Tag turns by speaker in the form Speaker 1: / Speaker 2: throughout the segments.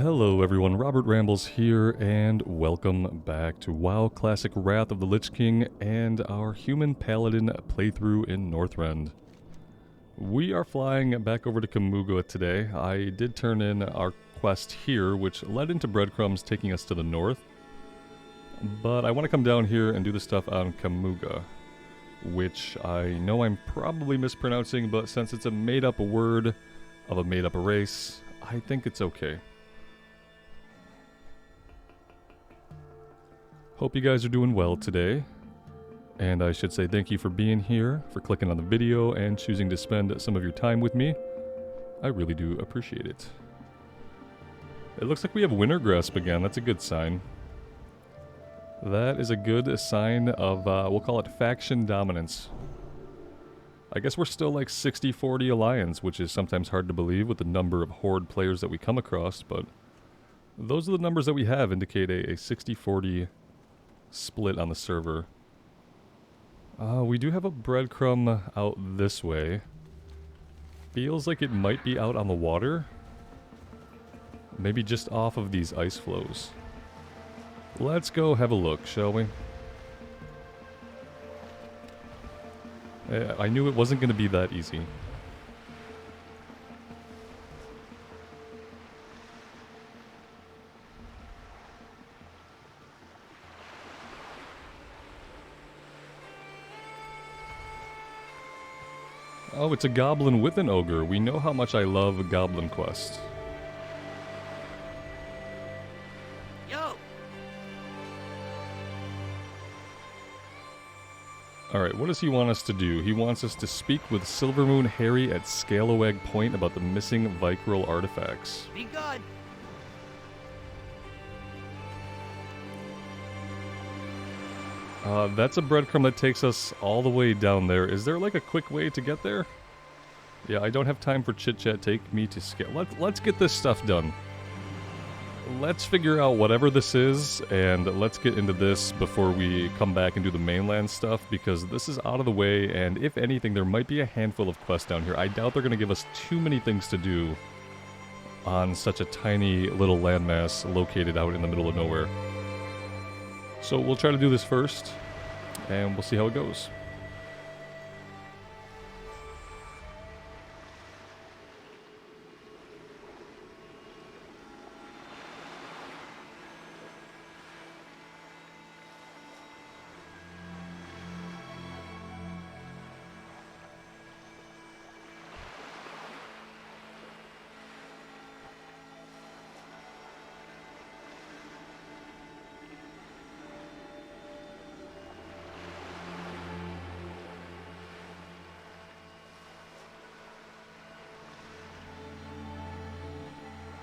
Speaker 1: Hello everyone, Robert Rambles here, and welcome back to WoW Classic Wrath of the Lich King and our Human Paladin playthrough in Northrend. We are flying back over to Kamuga today. I did turn in our quest here, which led into breadcrumbs taking us to the north. But I want to come down here and do the stuff on Kamuga, which I know I'm probably mispronouncing, but since it's a made-up word of a made-up race, I think it's okay. Hope you guys are doing well today, and I should say thank you for being here, for clicking on the video, and choosing to spend some of your time with me. I really do appreciate it. It looks like we have Winter Grasp again. That's a good sign. That is a good sign of, we'll call it faction dominance. I guess we're still like 60-40 alliance, which is sometimes hard to believe with the number of horde players that we come across, but those are the numbers that we have indicate a 60-40 split on the server. We do have a breadcrumb out this way. Feels like it might be out on the water. Maybe just off of these ice flows. Let's go have a look, shall we? I knew it wasn't going to be that easy. Oh, it's a goblin with an ogre. We know how much I love goblin quests.
Speaker 2: Yo!
Speaker 1: Alright, what does he want us to do? He wants us to speak with Silvermoon Harry at Scalawag Point about the missing Vicryl artifacts.
Speaker 2: Be good!
Speaker 1: That's a breadcrumb that takes us all the way down there. Is there like a quick way to get there? Yeah, I don't have time for chit-chat. Take me to scale. Let's get this stuff done. Let's figure out whatever this is, and let's get into this before we come back and do the mainland stuff, because this is out of the way, and if anything, there might be a handful of quests down here. I doubt they're going to give us too many things to do on such a tiny little landmass located out in the middle of nowhere. So we'll try to do this first, and we'll see how it goes.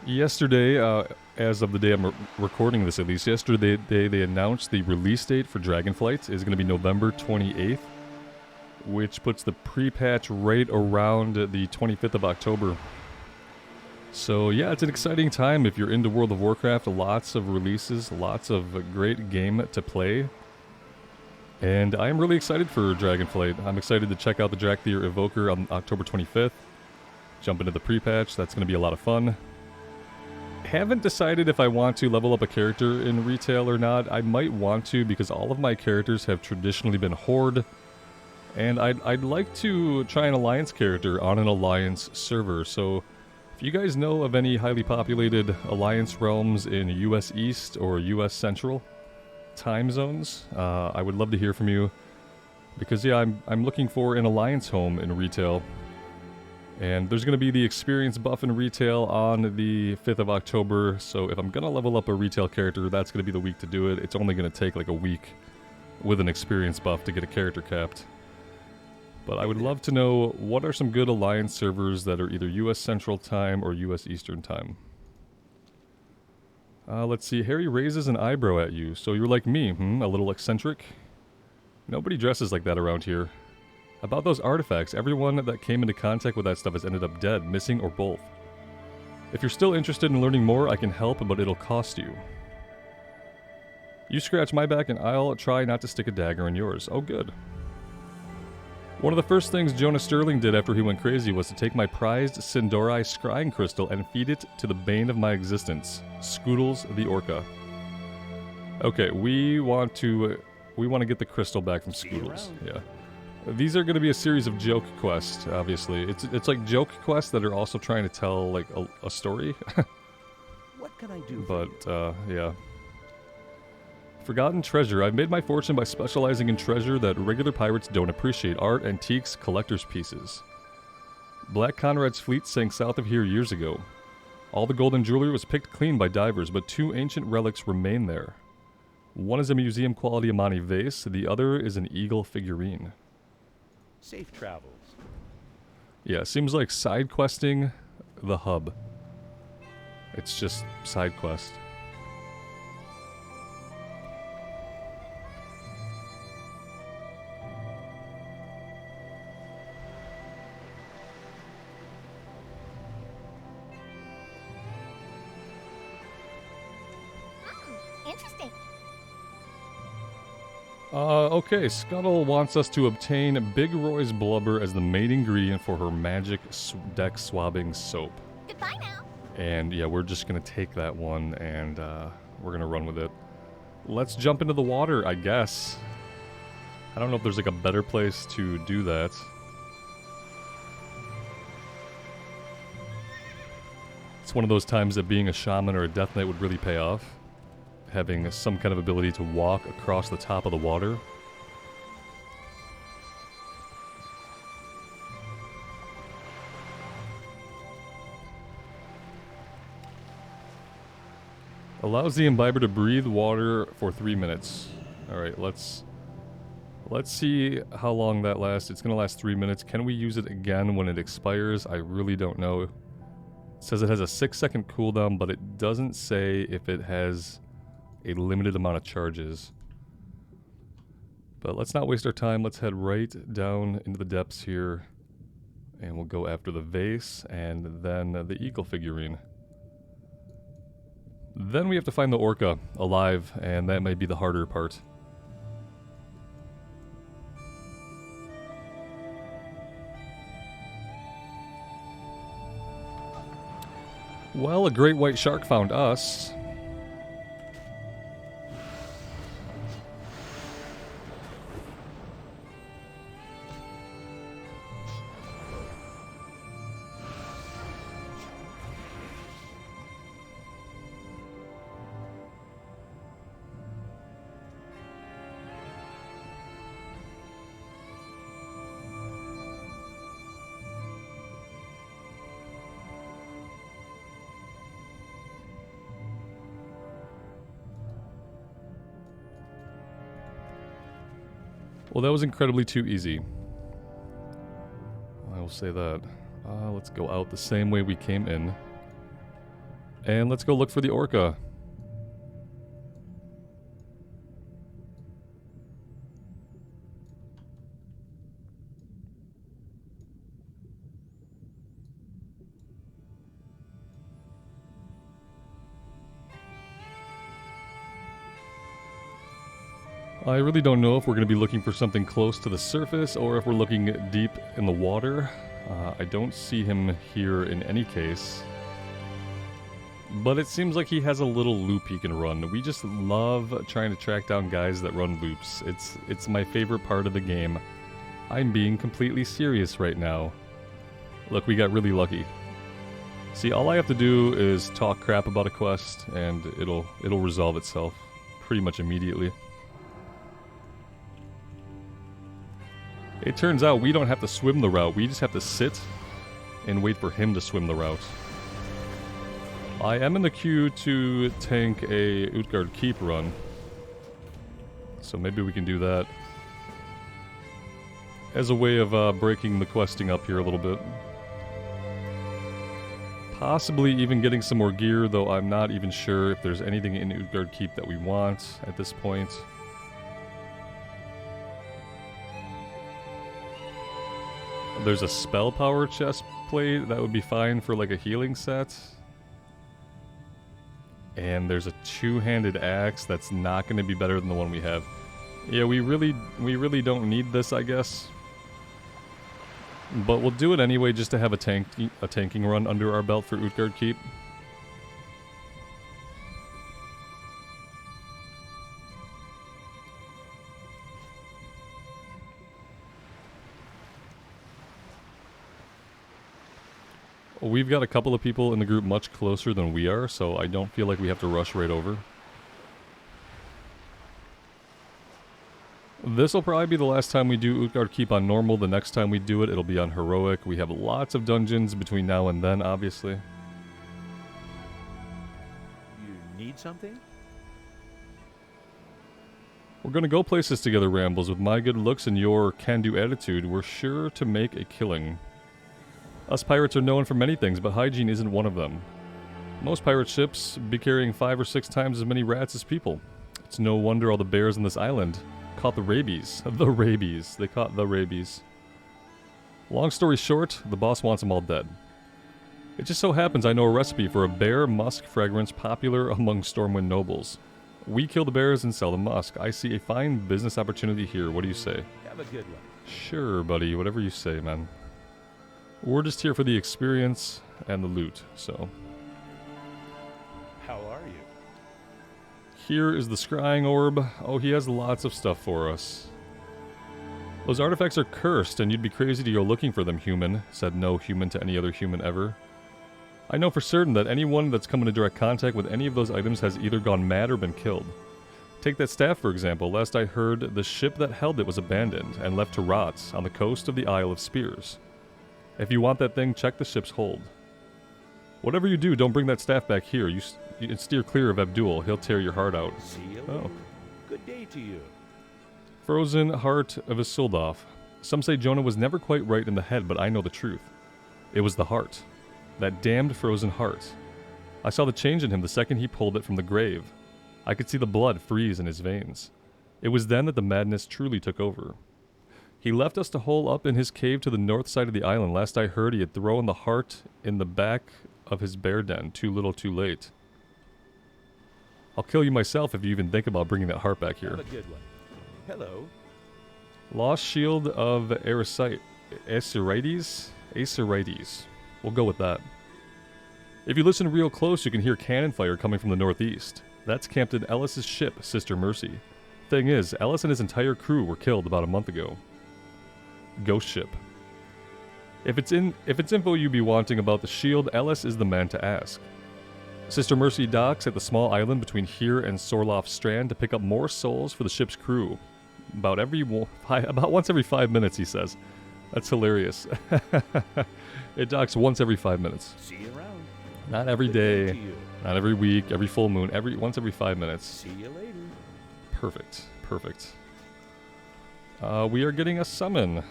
Speaker 1: Yesterday, as of the day I'm recording this at least, yesterday they announced the release date for Dragonflight is going to be November 28th, which puts the pre-patch right around the 25th of October. So yeah, it's an exciting time if you're into World of Warcraft. Lots of releases, lots of great game to play. And I'm really excited for Dragonflight. I'm excited to check out the Drakthir Evoker on October 25th. Jump into the pre-patch, that's going to be a lot of fun. Haven't decided if I want to level up a character in retail or not. I might want to, because all of my characters have traditionally been Horde, and I'd like to try an Alliance character on an Alliance server. So if you guys know of any highly populated Alliance realms in US East or US Central time zones, I would love to hear from you, because yeah, I'm looking for an Alliance home in retail. And there's going to be the experience buff in retail on the 5th of October, so if I'm going to level up a retail character, that's going to be the week to do it. It's only going to take like a week with an experience buff to get a character capped. But I would love to know what are some good Alliance servers that are either US Central Time or US Eastern Time. Let's see, Harry raises an eyebrow at you, so you're like me, a little eccentric? Nobody dresses like that around here. About those artifacts, everyone that came into contact with that stuff has ended up dead, missing, or both. If you're still interested in learning more, I can help, but it'll cost you. You scratch my back and I'll try not to stick a dagger in yours. Oh, good. One of the first things Jonah Sterling did after he went crazy was to take my prized Sindori scrying crystal and feed it to the bane of my existence, Scoodles the Orca. Okay, we want to get the crystal back from Scoodles. Yeah. These are going to be a series of joke quests, obviously. It's like joke quests that are also trying to tell like a story.
Speaker 3: What can I do?
Speaker 1: But yeah. Forgotten treasure. I've made my fortune by specializing in treasure that regular pirates don't appreciate. Art, antiques, collector's pieces. Black Conrad's fleet sank south of here years ago. All the golden jewelry was picked clean by divers, but 2 ancient relics remain there. One is a museum-quality Amani vase, the other is an eagle figurine.
Speaker 3: Safe travels.
Speaker 1: Yeah, seems like side questing the hub. It's just side quest.
Speaker 4: Interesting.
Speaker 1: Okay, Scuttle wants us to obtain Big Roy's blubber as the main ingredient for her magic deck swabbing soap.
Speaker 4: Goodbye now.
Speaker 1: And yeah, we're just gonna take that one and we're gonna run with it. Let's jump into the water, I guess. I don't know if there's like a better place to do that. It's one of those times that being a shaman or a death knight would really pay off. Having some kind of ability to walk across the top of the water. Allows the imbiber to breathe water for 3 minutes. Alright, let's see how long that lasts. It's gonna last 3 minutes. Can we use it again when it expires? I really don't know. It says it has a 6-second cooldown, but it doesn't say if it has a limited amount of charges. But let's not waste our time. Let's head right down into the depths here. And we'll go after the vase and then the eagle figurine. Then we have to find the orca alive, and that might be the harder part. Well, a great white shark found us. Well, that was incredibly too easy. I will say that. Let's go out the same way we came in. And let's go look for the orca. I really don't know if we're going to be looking for something close to the surface or if we're looking deep in the water. I don't see him here in any case. But it seems like he has a little loop he can run. We just love trying to track down guys that run loops. It's my favorite part of the game. I'm being completely serious right now. Look, we got really lucky. See, all I have to do is talk crap about a quest and it'll resolve itself pretty much immediately. It turns out we don't have to swim the route, we just have to sit and wait for him to swim the route. I am in the queue to tank a Utgarde keep run, so maybe we can do that as a way of breaking the questing up here a little bit. Possibly even getting some more gear, though I'm not even sure if there's anything in Utgarde keep that we want at this point. There's a spell power chest plate that would be fine for like a healing set. And there's a two-handed axe that's not going to be better than the one we have. Yeah, we really don't need this, I guess. But we'll do it anyway just to have a tanking run under our belt for Utgarde Keep. We've got a couple of people in the group much closer than we are, so I don't feel like we have to rush right over. This will probably be the last time we do Utgarde Keep on normal. The next time we do it, it'll be on heroic. We have lots of dungeons between now and then, obviously.
Speaker 3: You need something?
Speaker 1: We're gonna go places together, Rambles. With my good looks and your can-do attitude, we're sure to make a killing. Us pirates are known for many things, but hygiene isn't one of them. Most pirate ships be carrying 5 or 6 times as many rats as people. It's no wonder all the bears on this island caught the rabies. The rabies. They caught the rabies. Long story short, the boss wants them all dead. It just so happens I know a recipe for a bear musk fragrance popular among Stormwind nobles. We kill the bears and sell the musk. I see a fine business opportunity here. What do you say?
Speaker 3: Have a good one.
Speaker 1: Sure, buddy. Whatever you say, man. We're just here for the experience and the loot, so.
Speaker 3: How are you?
Speaker 1: Here is the Scrying Orb. Oh, he has lots of stuff for us. Those artifacts are cursed, and you'd be crazy to go looking for them, human, said no human to any other human ever. I know for certain that anyone that's come into direct contact with any of those items has either gone mad or been killed. Take that staff, for example. Last I heard, the ship that held it was abandoned and left to rot on the coast of the Isle of Spears. If you want that thing, check the ship's hold. Whatever you do, don't bring that staff back here. You steer clear of Abdul. He'll tear your heart out.
Speaker 3: See you later.
Speaker 1: Oh.
Speaker 3: Good day to you.
Speaker 1: Frozen Heart of Isildoth. Some say Jonah was never quite right in the head, but I know the truth. It was the heart. That damned frozen heart. I saw the change in him the second he pulled it from the grave. I could see the blood freeze in his veins. It was then that the madness truly took over. He left us to hole up in his cave to the north side of the island. Last I heard, he had thrown the heart in the back of his bear den. Too little, too late. I'll kill you myself if you even think about bringing that heart back here.
Speaker 3: Have a good one. Hello.
Speaker 1: Lost Shield of Aesirides? Aesirides. We'll go with that. If you listen real close, you can hear cannon fire coming from the northeast. That's Captain Ellis's ship, Sister Mercy. Thing is, Ellis and his entire crew were killed about a month ago. Ghost ship. If it's info you be wanting about the shield, Ellis is the man to ask. Sister Mercy docks at the small island between here and Sorloff Strand to pick up more souls for the ship's crew. About once every 5 minutes, he says. That's hilarious. It docks once every 5 minutes.
Speaker 3: See you around.
Speaker 1: Not every
Speaker 3: Good day
Speaker 1: day,
Speaker 3: to you.
Speaker 1: not every week, every full moon, once every 5 minutes.
Speaker 3: See you later.
Speaker 1: Perfect, perfect. We are getting a summon.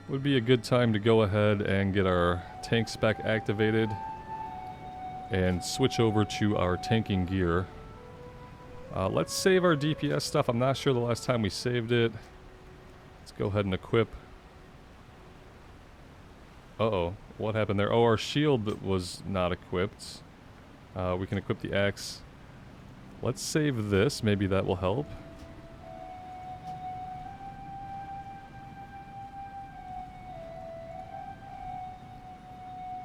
Speaker 1: Would be a good time to go ahead and get our tank spec activated and switch over to our tanking gear. Let's save our DPS stuff. I'm not sure the last time we saved it. Let's go ahead and equip. Uh-oh, what happened there? Oh, our shield was not equipped. We can equip the axe. Let's save this. Maybe that will help.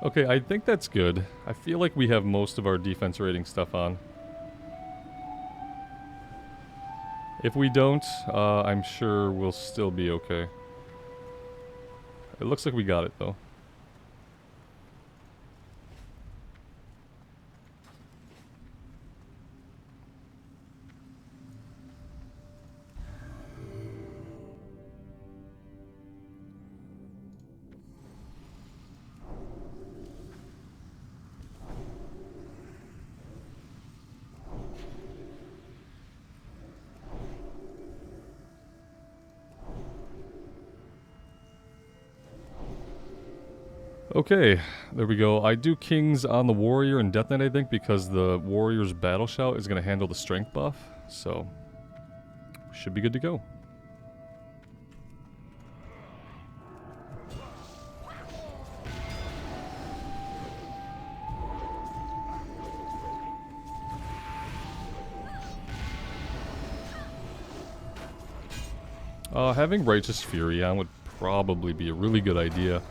Speaker 1: Okay, I think that's good. I feel like we have most of our defense rating stuff on. If we don't, I'm sure we'll still be okay. It looks like we got it, though. Okay, there we go. I do Kings on the Warrior and Death Knight, I think, because the Warrior's Battle Shout is going to handle the Strength buff. So, should be good to go. Having Righteous Fury on would probably be a really good idea.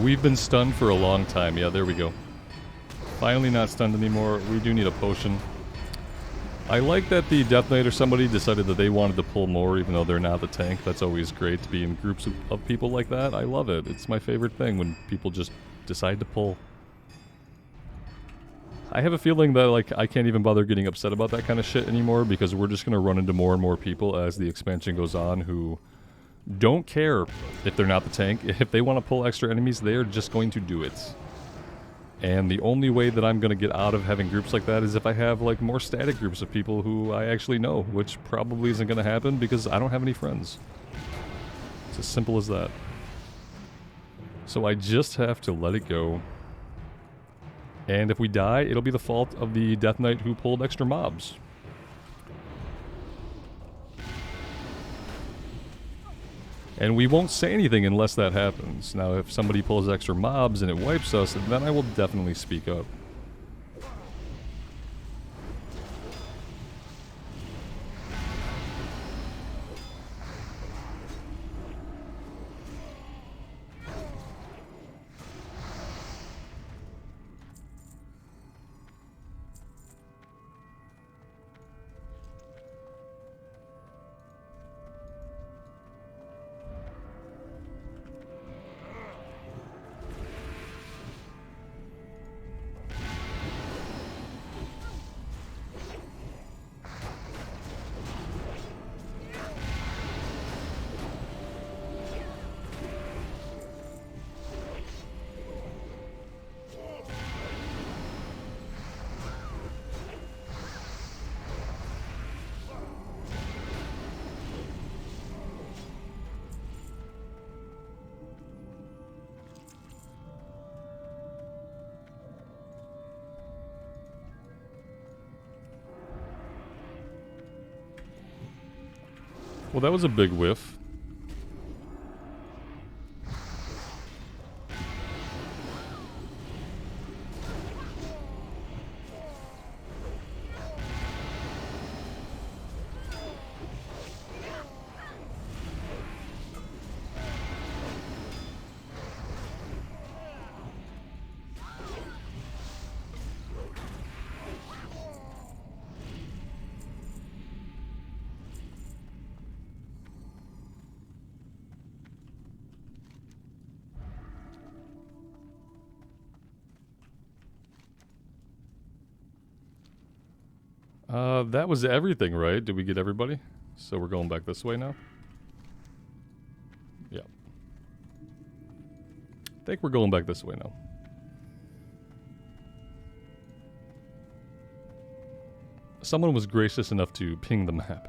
Speaker 1: We've been stunned for a long time. Yeah, there we go. Finally not stunned anymore. We do need a potion. I like that the Death Knight or somebody decided that they wanted to pull more even though they're not the tank. That's always great to be in groups of people like that. I love it. It's my favorite thing when people just decide to pull. I have a feeling that like I can't even bother getting upset about that kind of shit anymore because we're just going to run into more and more people as the expansion goes on who don't care if they're not the tank. If they want to pull extra enemies, they're just going to do it. And the only way that I'm going to get out of having groups like that is if I have like more static groups of people who I actually know, which probably isn't going to happen because I don't have any friends. It's as simple as that. So I just have to let it go. And if we die, it'll be the fault of the Death Knight who pulled extra mobs. And we won't say anything unless that happens. Now, if somebody pulls extra mobs and it wipes us, then I will definitely speak up. Well, that was a big whiff. That was everything, right? Did we get everybody? So we're going back this way now? Yeah. I think we're going back this way now. Someone was gracious enough to ping the map.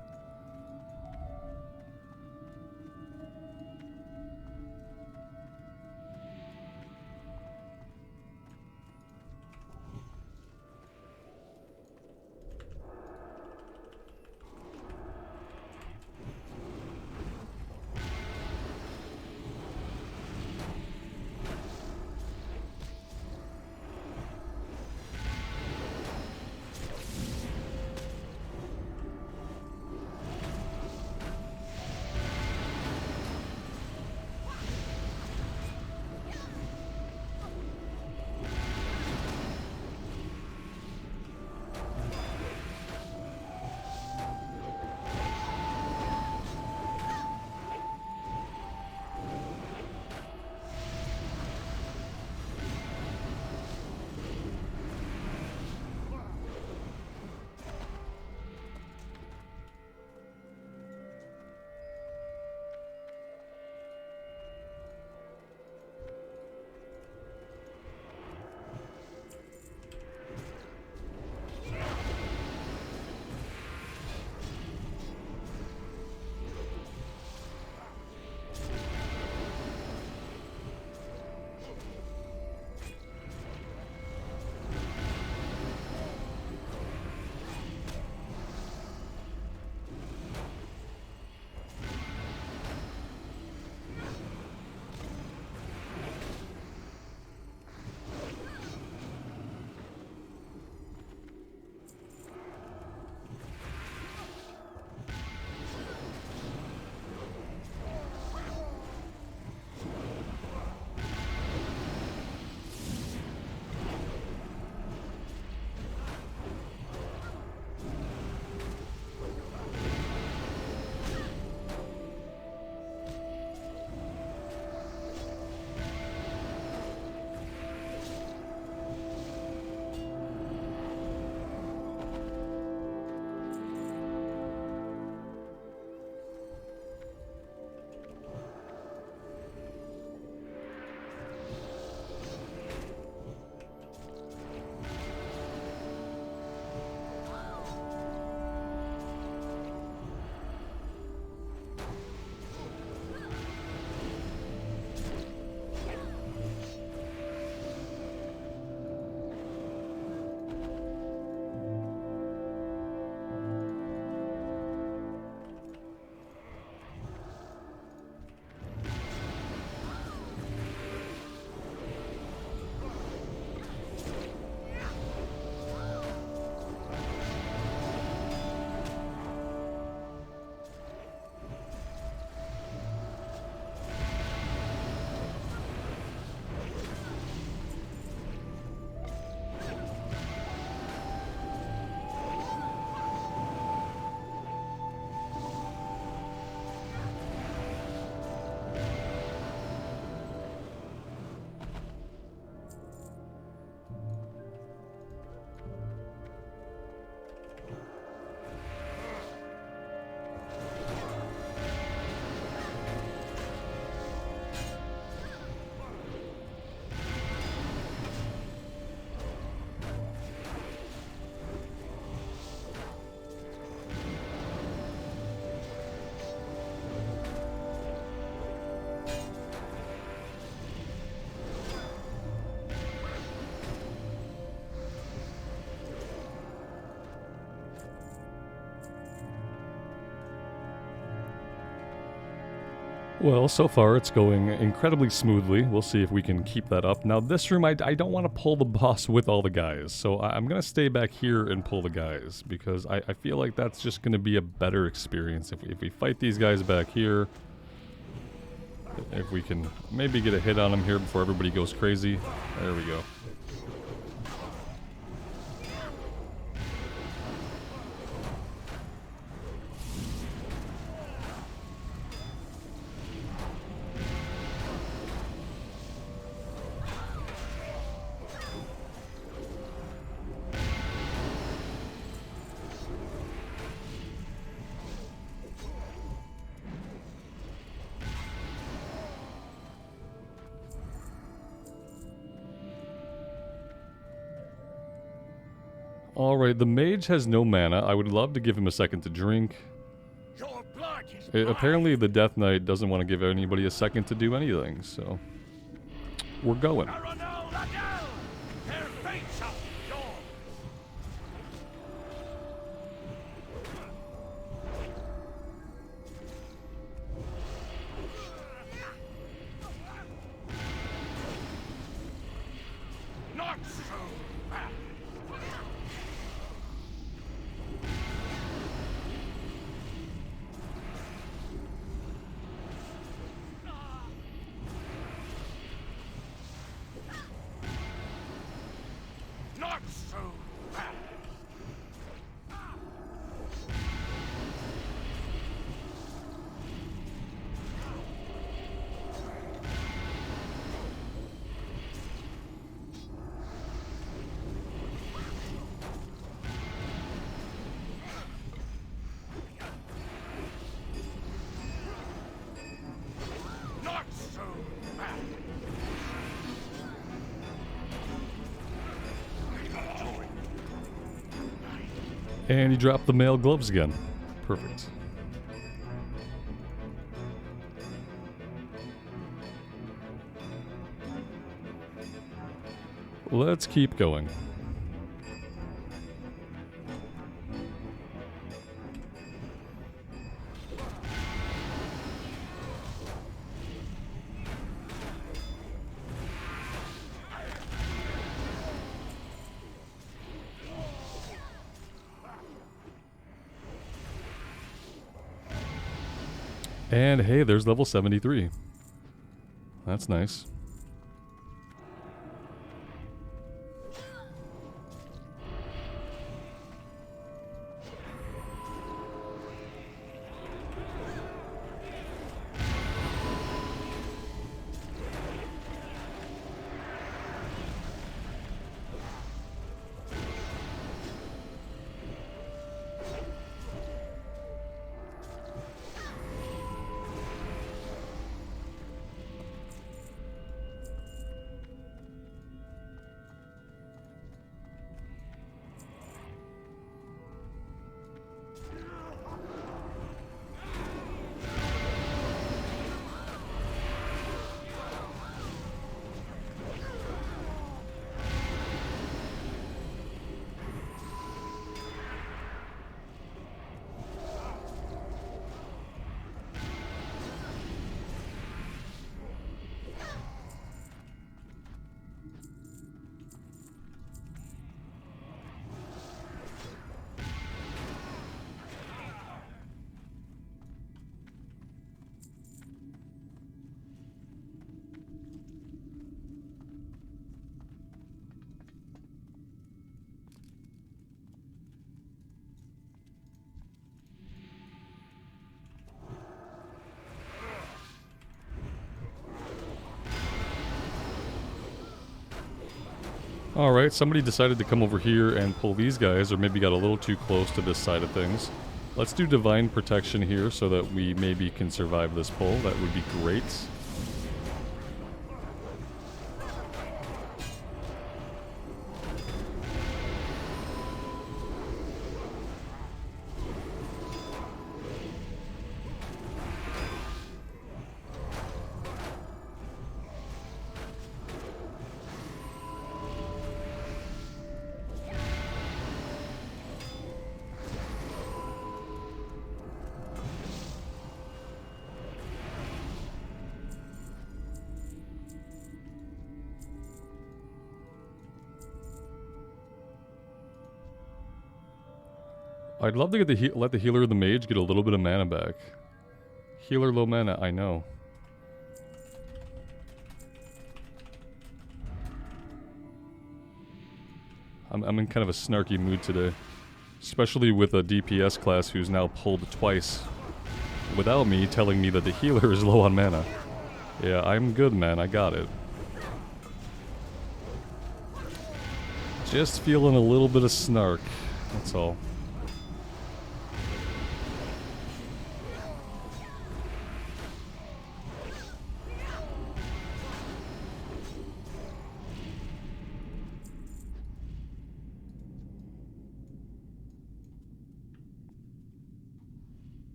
Speaker 1: Well, so far it's going incredibly smoothly. We'll see if we can keep that up. Now this room, I don't want to pull the boss with all the guys, so I'm going to stay back here and pull the guys, because I feel like that's just going to be a better experience if we fight these guys back here. If we can maybe get a hit on them here before everybody goes crazy. There we go. Alright, the mage has no mana. I would love to give him a second to drink.
Speaker 2: Your blood is mine.
Speaker 1: Apparently the Death Knight doesn't want to give anybody a second to do anything, so... we're going.
Speaker 2: Their fates are yours. Not so fast. Not so fast. Not so fast.
Speaker 1: And you drop the mail gloves again. Perfect. Let's keep going. And hey, there's level 73. That's nice. Alright, somebody decided to come over here and pull these guys, or maybe got a little too close to this side of things. Let's do Divine Protection here so that we maybe can survive this pull. That would be great. I'd love to get let the healer or the mage get a little bit of mana back. Healer low mana, I know. I'm in kind of a snarky mood today. Especially with a DPS class who's now pulled twice without me telling me that the healer is low on mana. Yeah, I'm good, man. I got it. Just feeling a little bit of snark. That's all.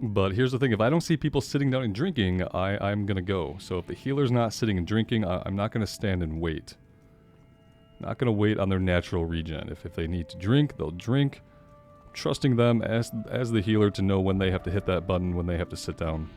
Speaker 1: But here's the thing, if I don't see people sitting down and drinking, I'm gonna go. So if the healer's not sitting and drinking, I'm not gonna stand and wait. Not gonna wait on their natural regen. If they need to drink, they'll drink. Trusting them as the healer to know when they have to hit that button, when they have to sit down.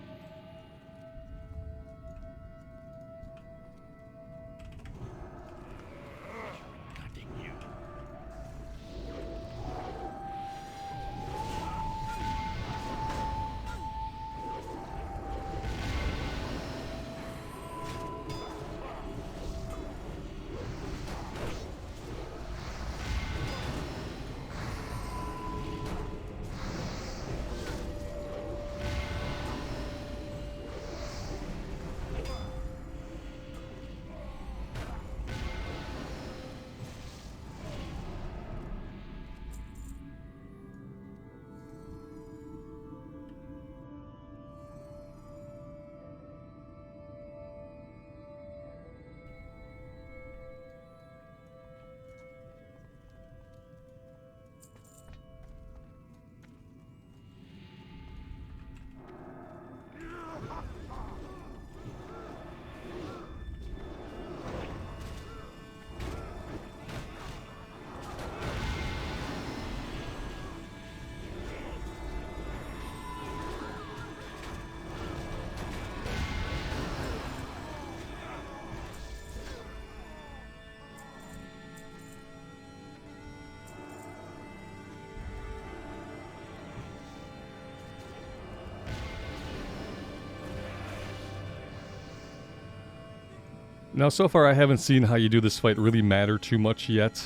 Speaker 1: Now, so far I haven't seen how you do this fight really matter too much yet.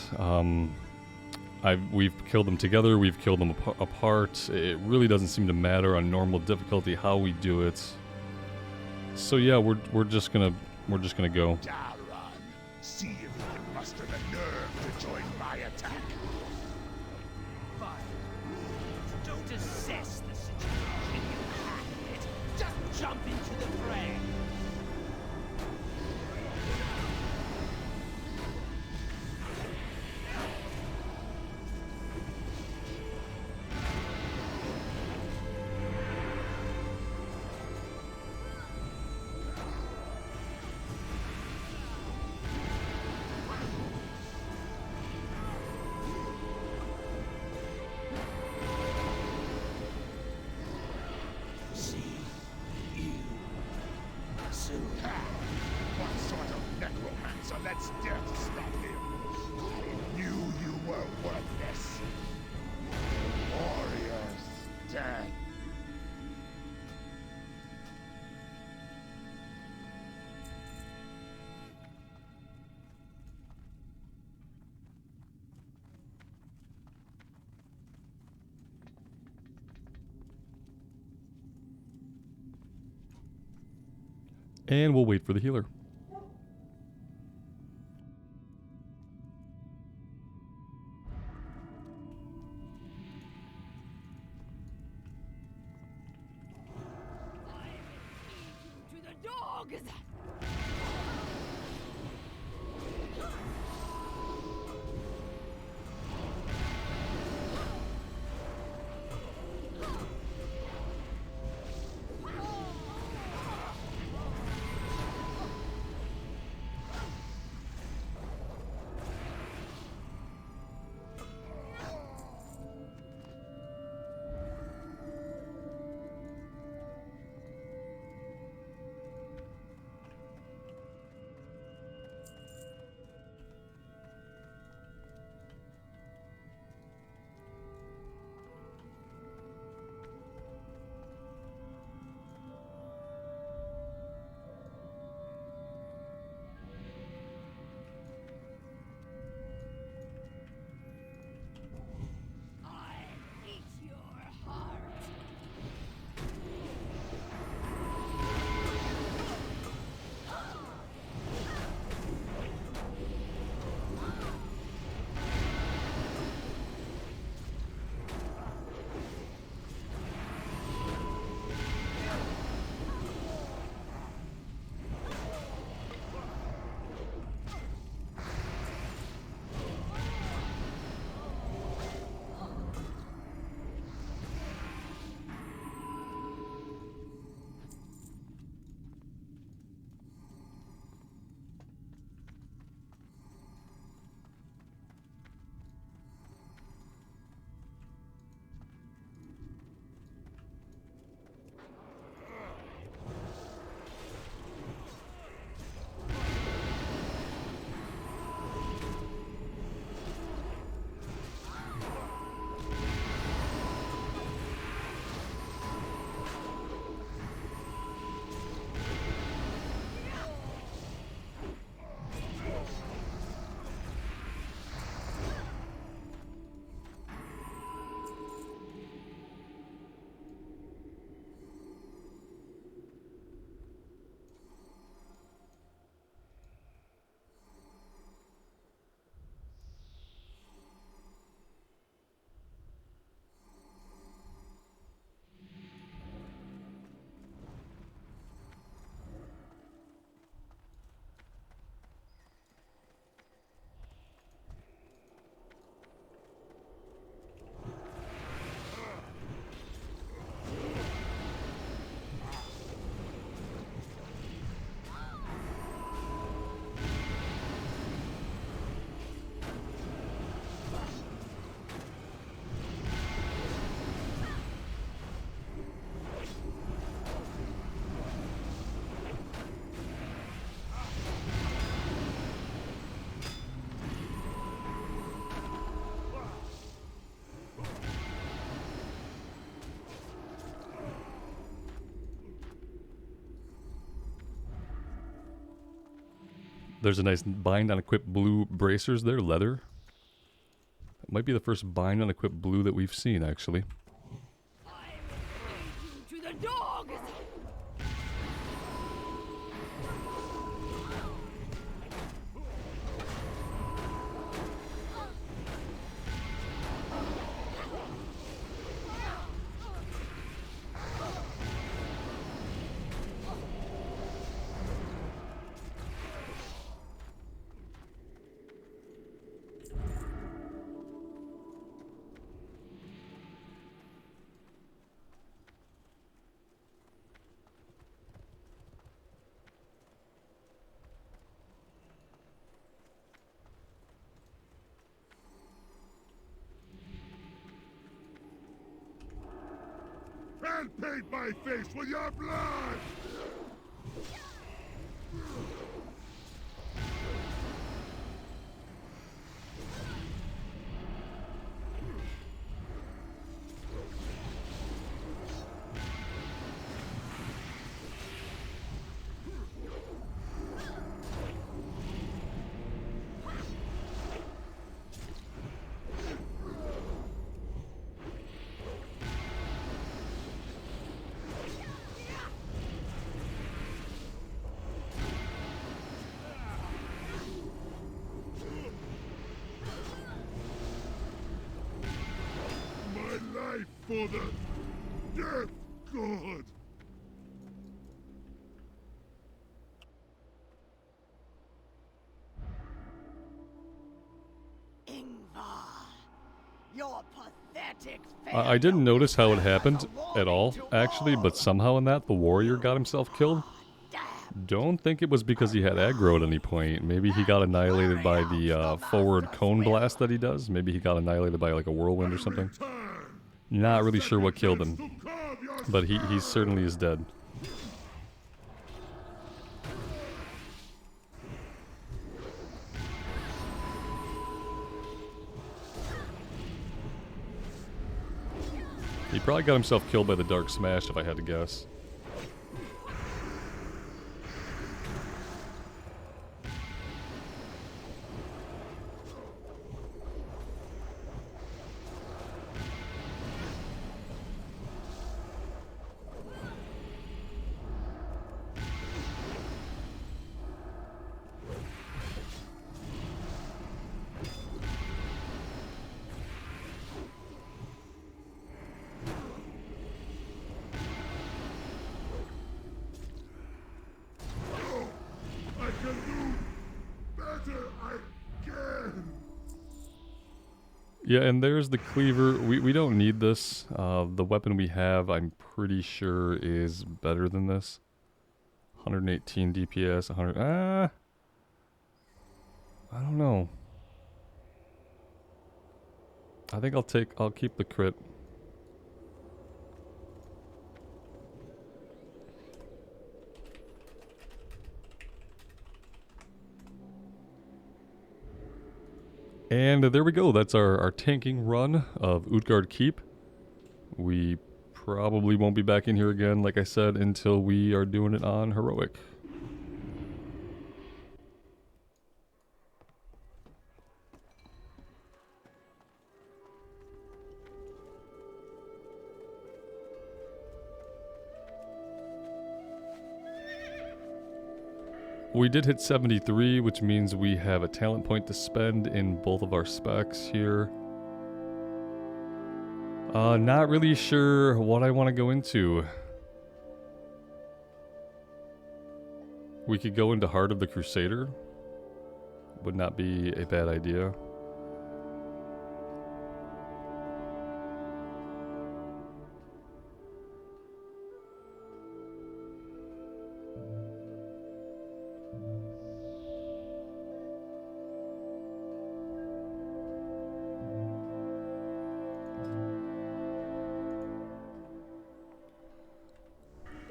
Speaker 1: We've killed them together, we've killed them apart. It really doesn't seem to matter on normal difficulty how we do it. So yeah, we're just gonna go.
Speaker 2: Dalron, see if you can muster the nerve to join my attack.
Speaker 4: Fine. Don't assess the situation you have it. Just jump into the fray.
Speaker 2: What sort of necromancer lets death stop him? I knew you were worthless. Warriors dead.
Speaker 1: And we'll wait for the healer.
Speaker 5: To the dogs!
Speaker 1: There's a nice bind on equipped blue bracers there, leather. It might be the first bind on equipped blue that we've seen, actually.
Speaker 5: To the dogs!
Speaker 2: And paint my face with your blood! For the death god!
Speaker 5: Your pathetic
Speaker 1: I didn't notice how it happened at all, actually, but somehow in that, the warrior got himself killed. Don't think it was because he had aggro at any point. Maybe he got annihilated by the forward cone blast that he does. Maybe he got annihilated by like a whirlwind or something. Not really sure what killed him, but he certainly is dead. He probably got himself killed by the Dark Smash, if I had to guess. Yeah, and there's the cleaver. We don't need this. The weapon we have, I'm pretty sure, is better than this. 118 DPS, 100... I don't know. I think I'll keep the crit. And there we go. That's our tanking run of Utgarde Keep. We probably won't be back in here again, like I said, until we are doing it on Heroic. We did hit 73, which means we have a talent point to spend in both of our specs here. Not really sure what I want to go into. We could go into Heart of the Crusader. Would not be a bad idea.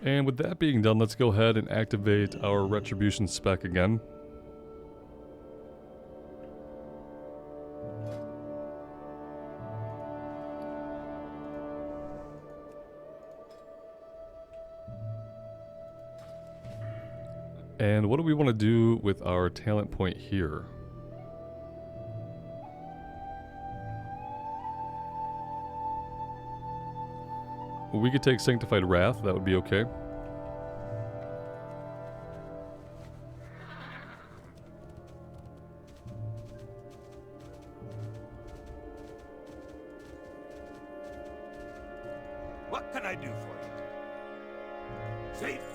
Speaker 1: And with that being done, let's go ahead and activate our Retribution spec again. And what do we want to do with our talent point here? We could take Sanctified Wrath, that would be okay.
Speaker 2: What can I do for you? Safe travel.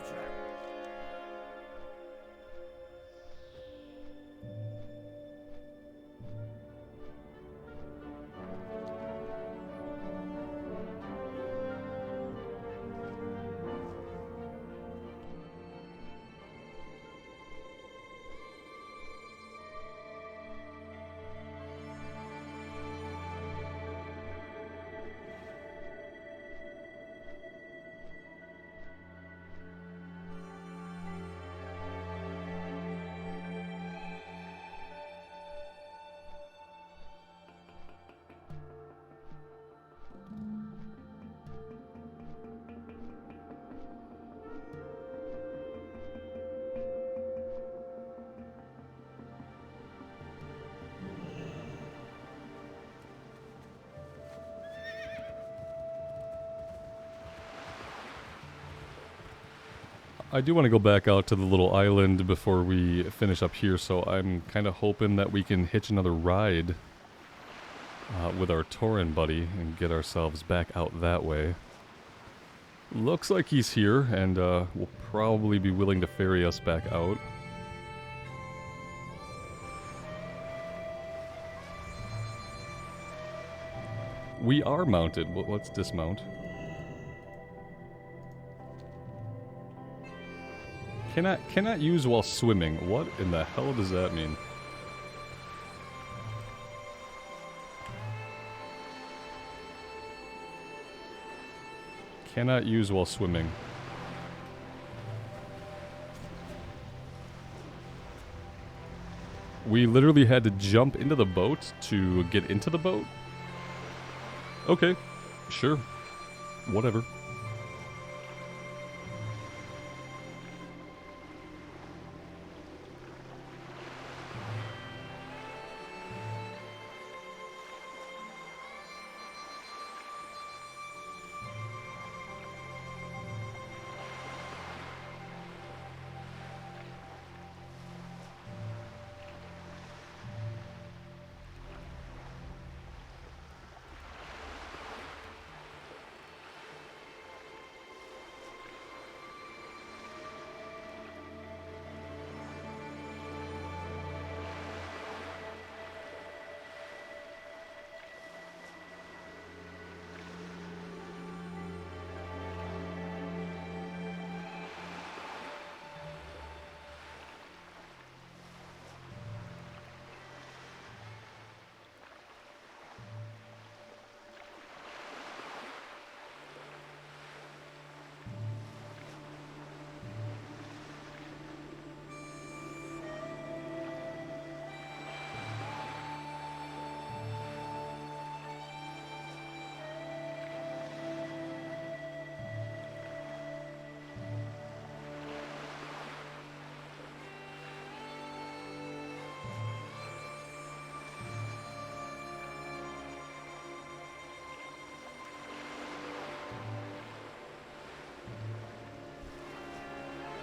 Speaker 1: I do want to go back out to the little island before we finish up here, so I'm kind of hoping that we can hitch another ride with our Tauren buddy and get ourselves back out that way. Looks like he's here, and will probably be willing to ferry us back out. We are mounted. Well, let's dismount. Cannot use while swimming. What in the hell does that mean? Cannot use while swimming. We literally had to jump into the boat to get into the boat? Okay, sure. Whatever.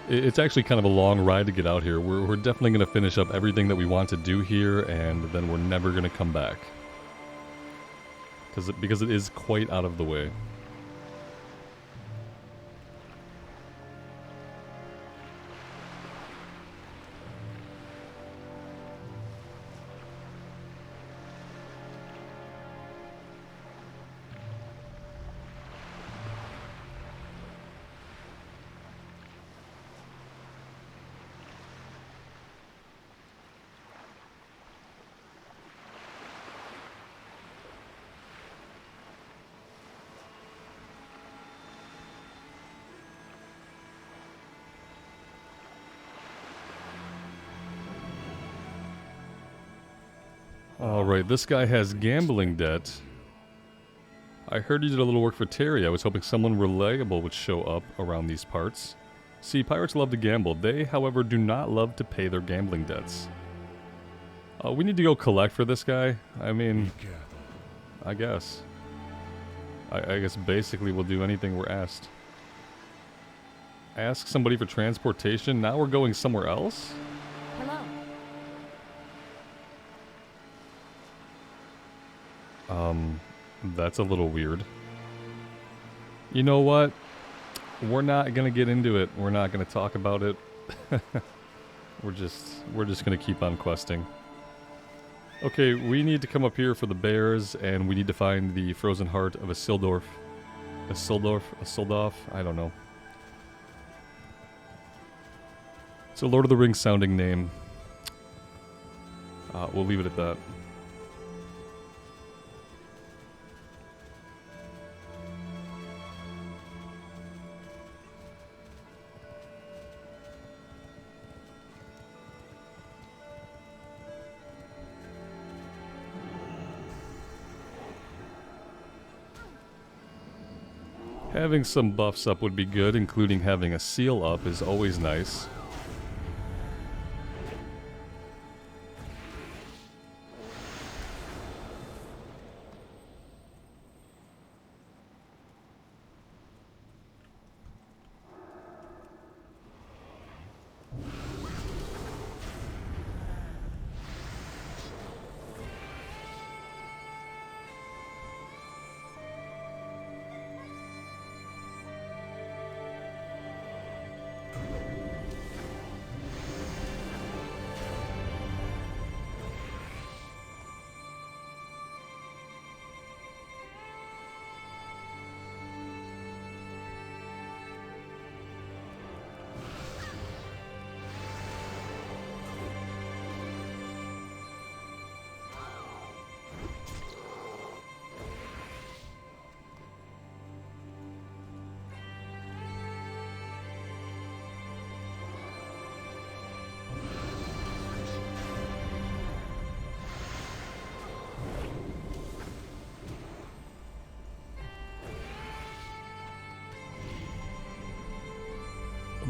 Speaker 1: It's actually kind of a long ride to get out here. We're definitely going to finish up everything that we want to do here, and then we're never going to come back. Because it is quite out of the way. Alright, this guy has gambling debt. I heard you did a little work for Terry. I was hoping someone reliable would show up around these parts. See, pirates love to gamble. They, however, do not love to pay their gambling debts. We need to go collect for this guy. I mean, I guess. I guess basically we'll do anything we're asked. Ask somebody for transportation. Now we're going somewhere else?
Speaker 5: Hello.
Speaker 1: That's a little weird. You know what? We're not gonna get into it. We're not gonna talk about it. We're just gonna keep on questing. Okay, we need to come up here for the bears, and we need to find the frozen heart of a Sildorf. A Soldorf? I don't know. It's a Lord of the Rings sounding name. We'll leave it at that. Having some buffs up would be good, including having a seal up is always nice.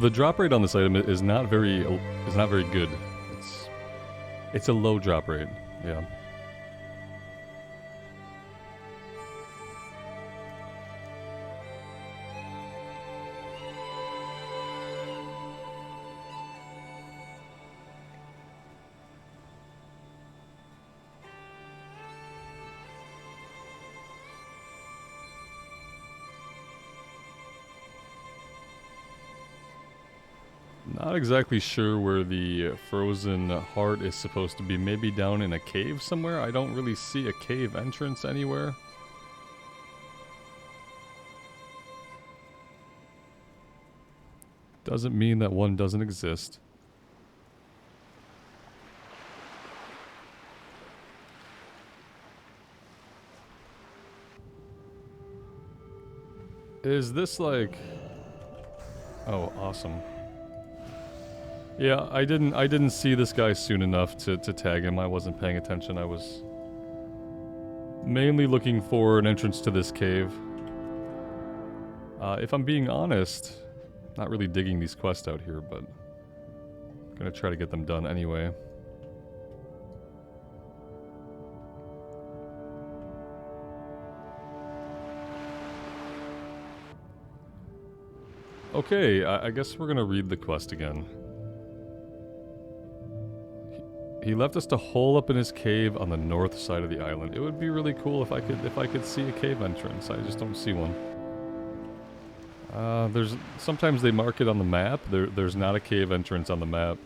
Speaker 1: The drop rate on this item is not very good. It's a low drop rate. Yeah. Not exactly sure where the frozen heart is supposed to be. Maybe down in a cave somewhere? I don't really see a cave entrance anywhere. Doesn't mean that one doesn't exist. Is this like... Oh, awesome. Yeah, I didn't see this guy soon enough to tag him. I wasn't paying attention. I was mainly looking for an entrance to this cave. If I'm being honest, not really digging these quests out here, but I'm gonna try to get them done anyway. Okay, I guess we're gonna read the quest again. He left us to hole up in his cave on the north side of the island. It would be really cool if I could see a cave entrance. I just don't see one. Sometimes they mark it on the map. There's not a cave entrance on the map.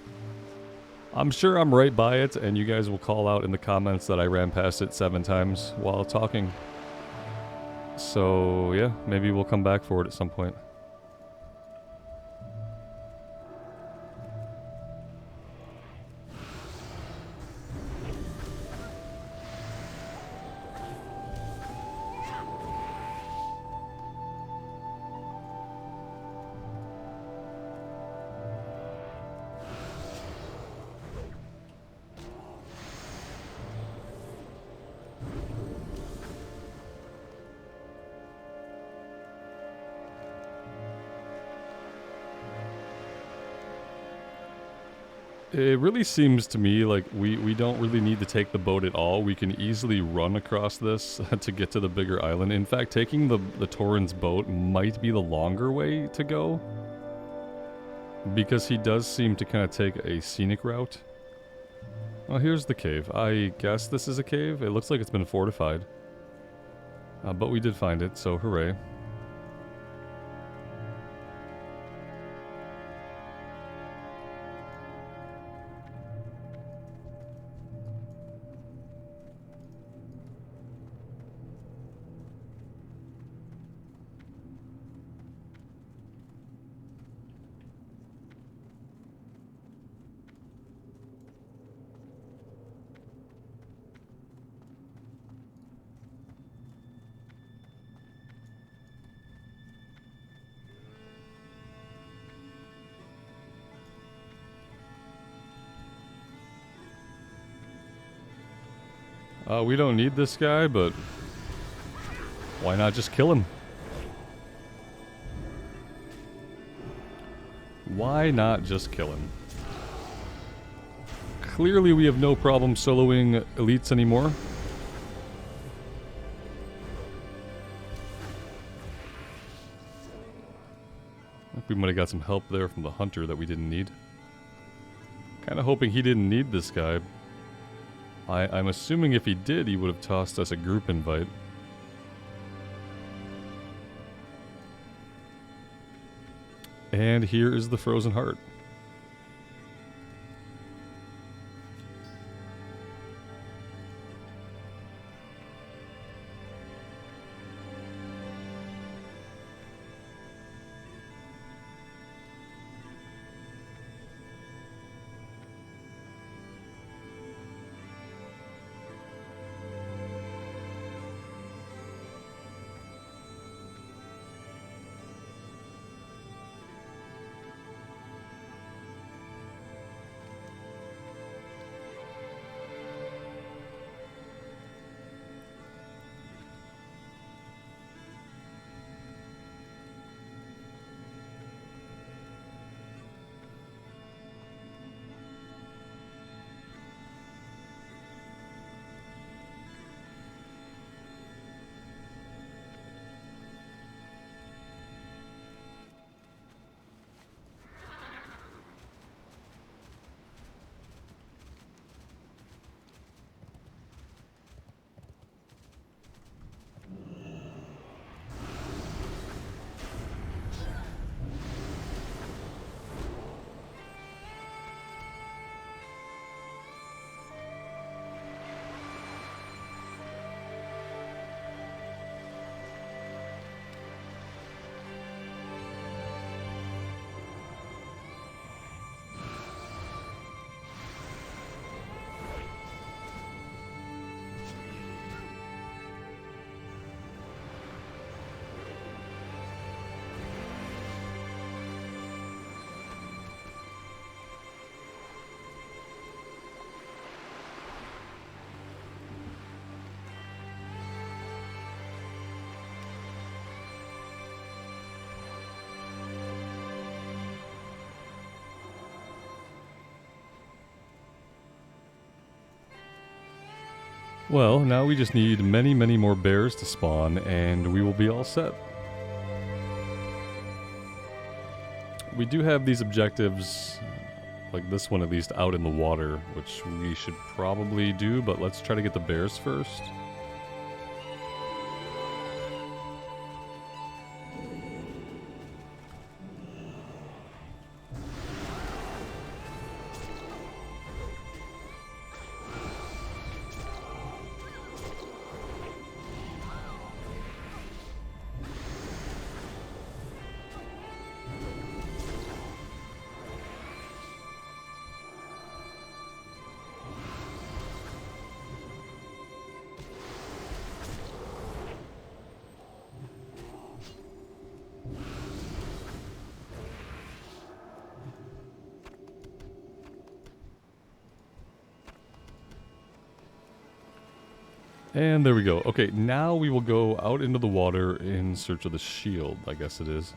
Speaker 1: I'm sure I'm right by it, and you guys will call out in the comments that I ran past it 7 times while talking. So yeah, maybe we'll come back for it at some point. It really seems to me like we don't really need to take the boat at all. We can easily run across this to get to the bigger island. In fact, taking the Tauren's boat might be the longer way to go. Because he does seem to kind of take a scenic route. Well, here's the cave. I guess this is a cave. It looks like it's been fortified. But we did find it, so hooray. We don't need this guy, but why not just kill him? Why not just kill him? Clearly we have no problem soloing elites anymore. I think we might have got some help there from the hunter that we didn't need. Kinda hoping he didn't need this guy. I'm assuming if he did, he would have tossed us a group invite. And here is the frozen heart. Well, now we just need many, many more bears to spawn, and we will be all set. We do have these objectives, like this one at least, out in the water, which we should probably do, but let's try to get the bears first. And there we go. Okay, now we will go out into the water in search of the shield, I guess it is.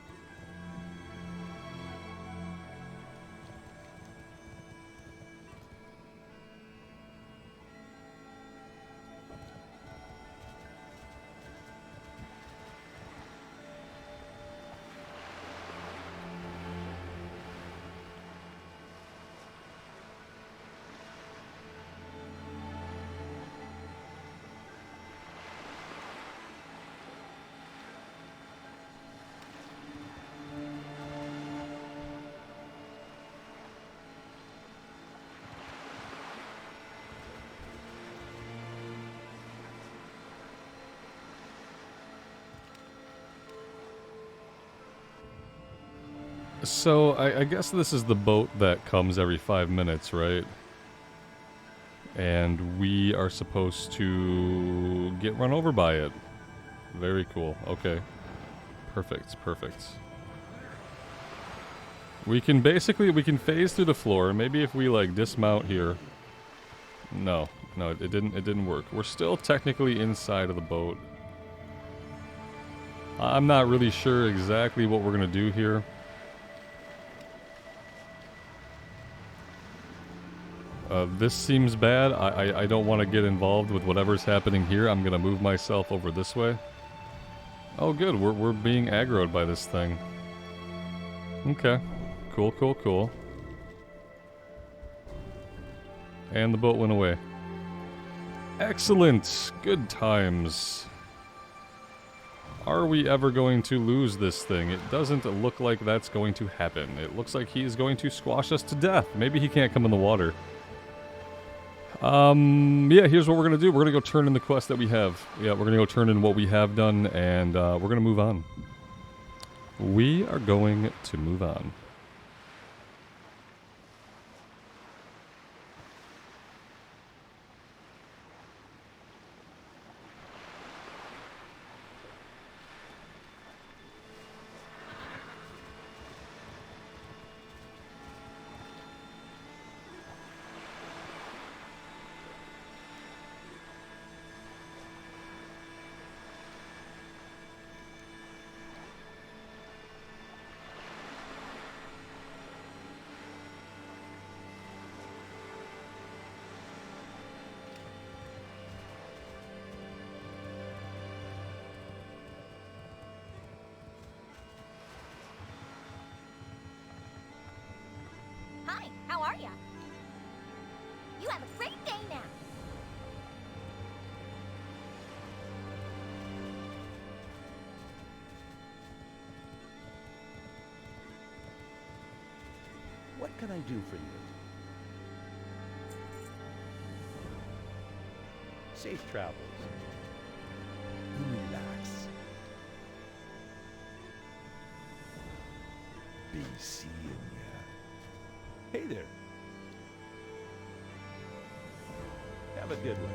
Speaker 1: So, I guess this is the boat that comes every 5 minutes, right? And we are supposed to get run over by it. Very cool. Okay. Perfect, perfect. We can phase through the floor. Maybe if we like dismount here. No, it didn't work. We're still technically inside of the boat. I'm not really sure exactly what we're gonna do here. This seems bad. I don't want to get involved with whatever's happening here. I'm gonna move myself over this way. Oh good, we're being aggroed by this thing. Okay. Cool, cool, cool. And the boat went away. Excellent! Good times. Are we ever going to lose this thing? It doesn't look like that's going to happen. It looks like he is going to squash us to death. Maybe he can't come in the water. Yeah, here's what we're gonna do. We're gonna go turn in the quest that we have. Yeah, we're gonna go turn in what we have done, and we're gonna move on. We are going to move on.
Speaker 6: Hi, how are ya? You have a great day now.
Speaker 3: What can I do for you? Safe travels.
Speaker 2: Relax. Be seeing ya.
Speaker 3: Hey there. Have a good one.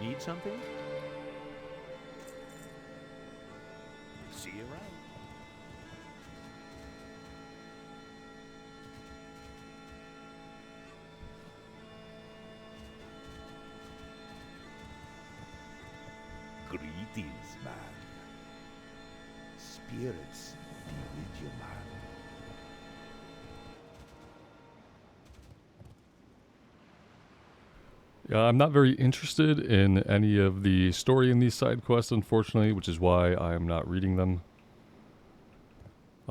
Speaker 3: You need something? See you around.
Speaker 2: Greetings, man. Spirits be with you, man.
Speaker 1: Yeah, I'm not very interested in any of the story in these side quests, unfortunately, which is why I'm not reading them.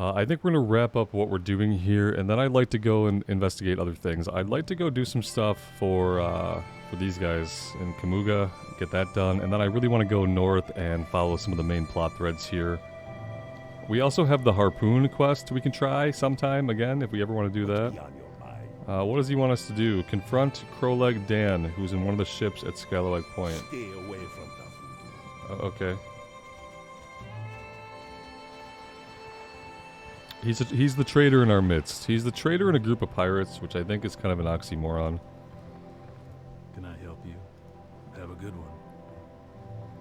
Speaker 1: I think we're going to wrap up what we're doing here, and then I'd like to go and investigate other things. I'd like to go do some stuff for these guys in Kamuga, get that done, and then I really want to go north and follow some of the main plot threads here. We also have the Harpoon quest we can try sometime, again, if we ever want to do that.
Speaker 2: Be on your mind.
Speaker 1: What does he want us to do? Confront Crowleg Dan, who's in one of the ships at Scalawag Point.
Speaker 2: Stay away from the voodoo.
Speaker 1: Okay. He's the traitor in our midst. He's the traitor in a group of pirates, which I think is kind of an oxymoron.
Speaker 7: Can I help you? Have a good one.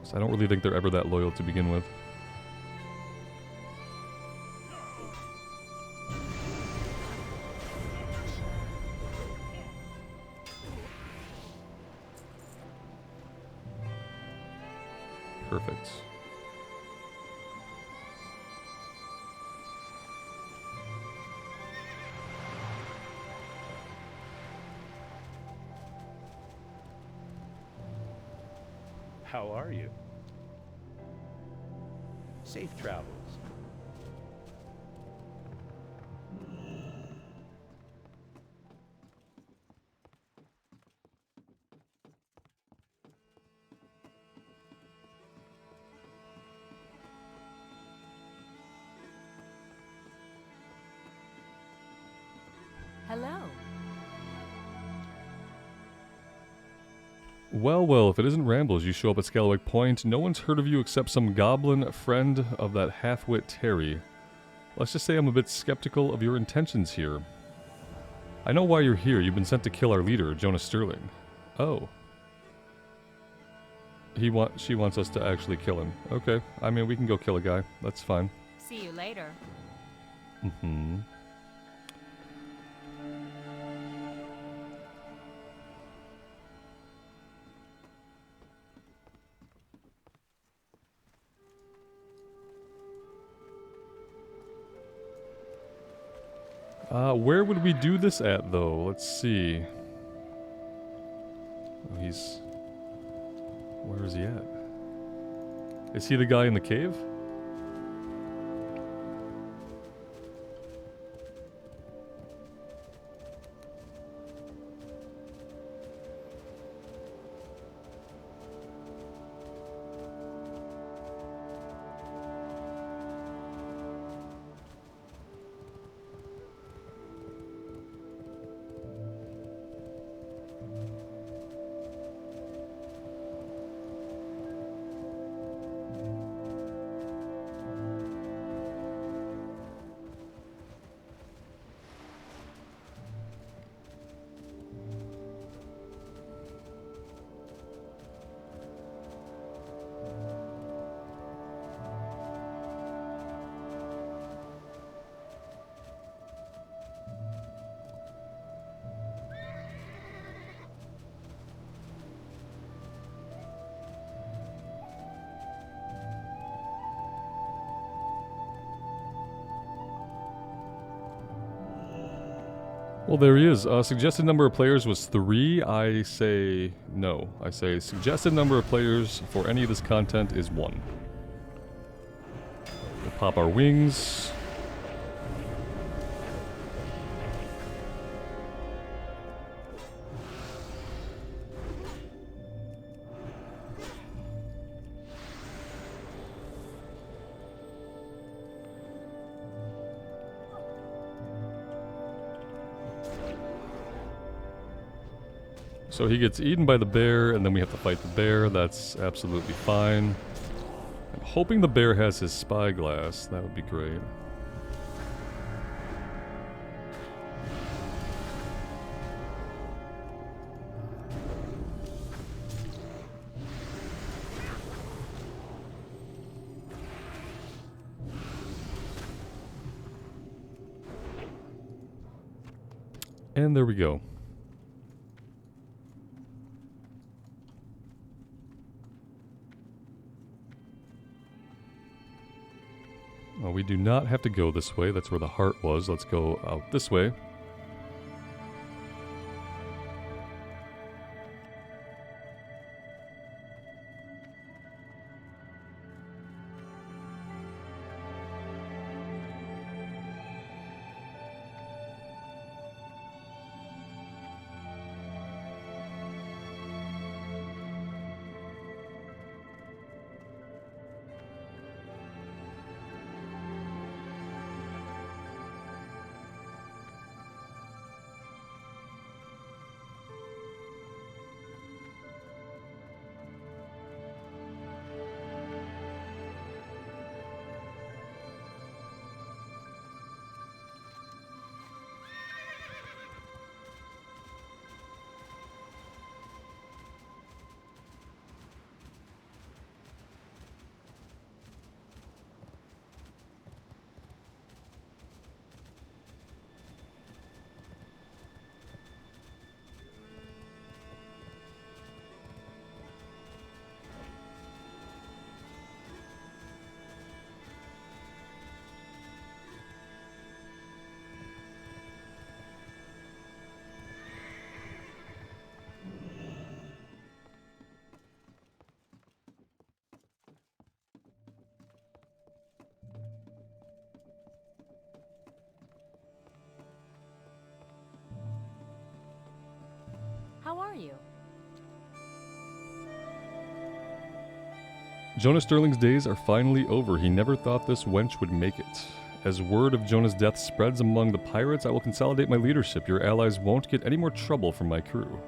Speaker 1: So I don't really think they're ever that loyal to begin with. Perfect.
Speaker 3: How are you? Safe travels.
Speaker 8: Hello.
Speaker 1: Well, well, if it isn't Rambles, you show up at Scallowag Point. No one's heard of you except some goblin friend of that half-wit Terry. Let's just say I'm a bit skeptical of your intentions here. I know why you're here. You've been sent to kill our leader, Jonas Sterling. Oh. She wants us to actually kill him. Okay. I mean, we can go kill a guy. That's fine.
Speaker 6: See you later.
Speaker 1: Mm-hmm. Where would we do this at, though? Let's see. Oh, he's... Where is he at? Is he the guy in the cave? Well, there he is. Suggested number of players was 3. I say no. I say suggested number of players for any of this content is 1. We'll pop our wings. So he gets eaten by the bear, and then we have to fight the bear. That's absolutely fine. I'm hoping the bear has his spyglass. That would be great. And there we go. Well, we do not have to go this way. That's where the heart was. Let's go out this way.
Speaker 6: How are you?
Speaker 1: Jonas Sterling's days are finally over. He never thought this wench would make it. As word of Jonah's death spreads among the pirates, I will consolidate my leadership. Your allies won't get any more trouble from my crew.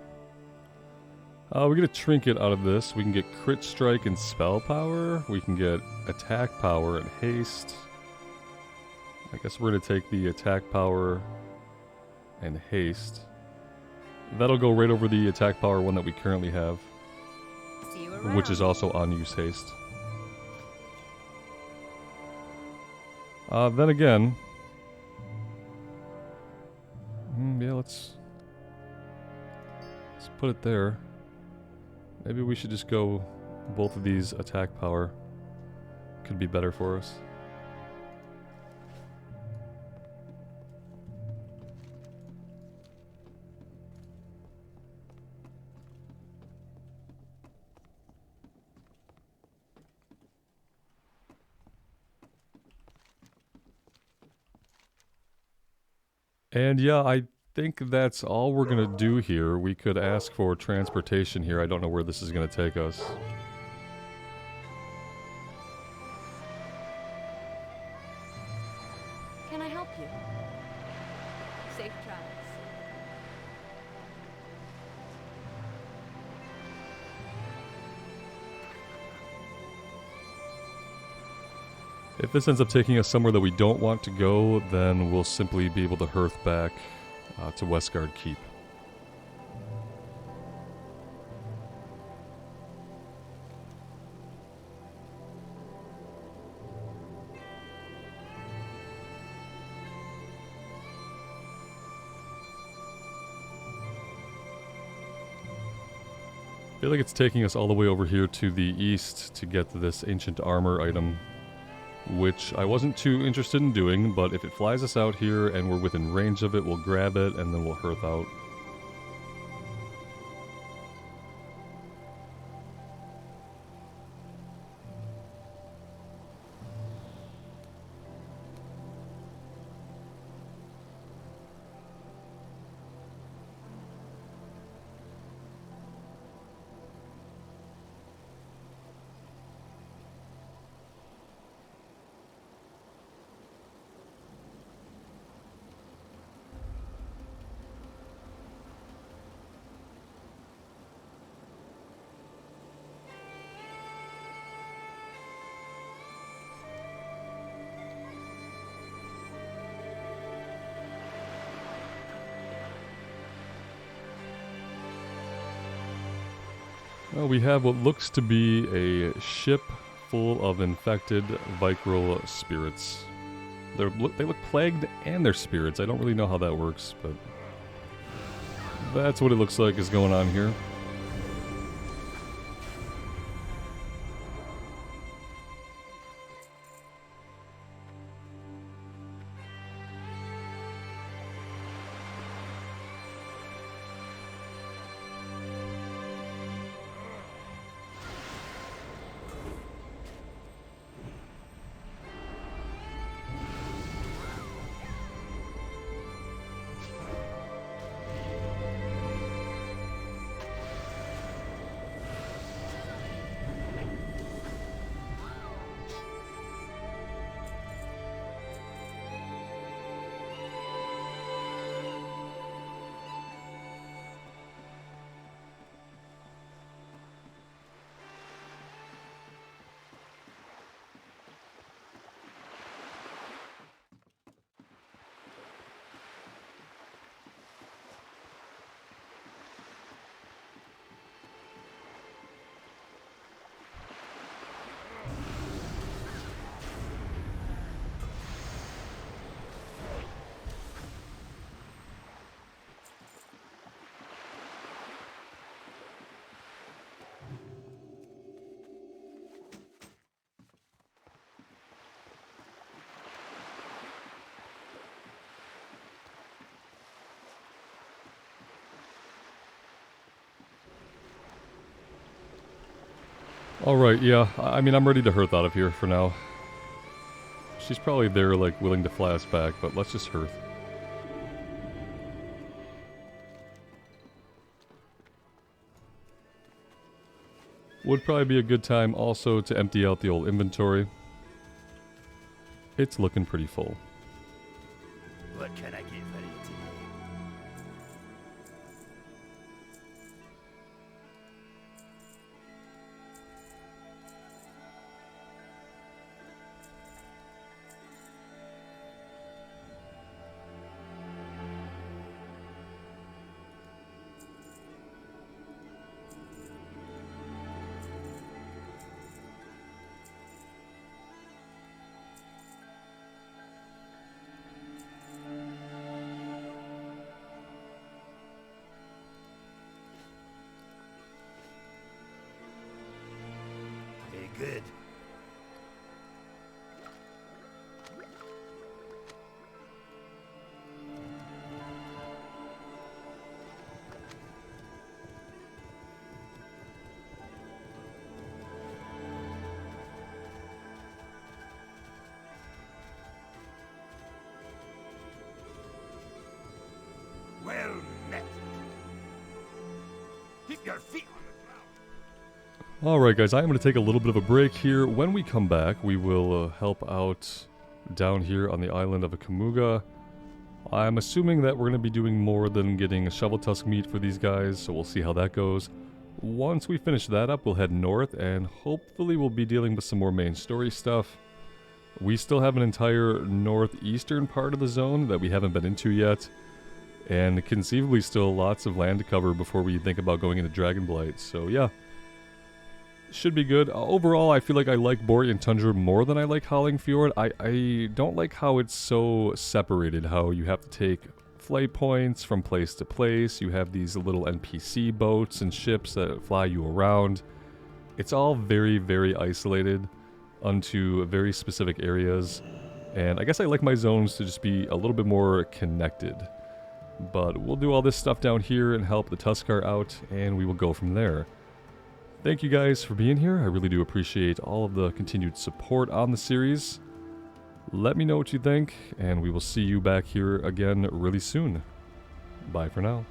Speaker 1: We get a trinket out of this. We can get crit strike and spell power. We can get attack power and haste. I guess we're going to take the attack power and haste. That'll go right over the attack power one that we currently have,
Speaker 6: See you around.
Speaker 1: which is also on use haste. Then again, yeah, let's put it there. Maybe we should just go both of these attack power. Could be better for us. And yeah, I think that's all we're gonna do here. We could ask for transportation here. I don't know where this is gonna take us.
Speaker 6: Can I help you? Safe travels.
Speaker 1: If this ends up taking us somewhere that we don't want to go, then we'll simply be able to hearth back to Westguard Keep. I feel like it's taking us all the way over here to the east to get to this ancient armor item, which I wasn't too interested in doing, but if it flies us out here and we're within range of it, we'll grab it and then we'll hearth out. Well, we have what looks to be a ship full of infected Vicral spirits. They look plagued and they're spirits. I don't really know how that works, but that's what it looks like is going on here. Alright, yeah, I mean, I'm ready to hearth out of here for now. She's probably there, like, willing to fly us back, but let's just hearth. Would probably be a good time also to empty out the old inventory. It's looking pretty full.
Speaker 2: What can I get for you today? good. Well met. Keep your feet on the ground.
Speaker 1: Alright guys, I'm going to take a little bit of a break here. When we come back, we will help out down here on the island of Kamuga. I'm assuming that we're going to be doing more than getting a shovel tusk meat for these guys, so we'll see how that goes. Once we finish that up, we'll head north, and hopefully we'll be dealing with some more main story stuff. We still have an entire northeastern part of the zone that we haven't been into yet, and conceivably still lots of land to cover before we think about going into Dragonblight, so yeah. Should be good. Overall, I feel like I like Borean Tundra more than I like Howling Fjord. I don't like how it's so separated, how you have to take flight points from place to place. You have these little NPC boats and ships that fly you around. It's all very, very isolated onto very specific areas. And I guess I like my zones to just be a little bit more connected. But we'll do all this stuff down here and help the Tuskar out, and we will go from there. Thank you guys for being here. I really do appreciate all of the continued support on the series. Let me know what you think, and we will see you back here again really soon. Bye for now.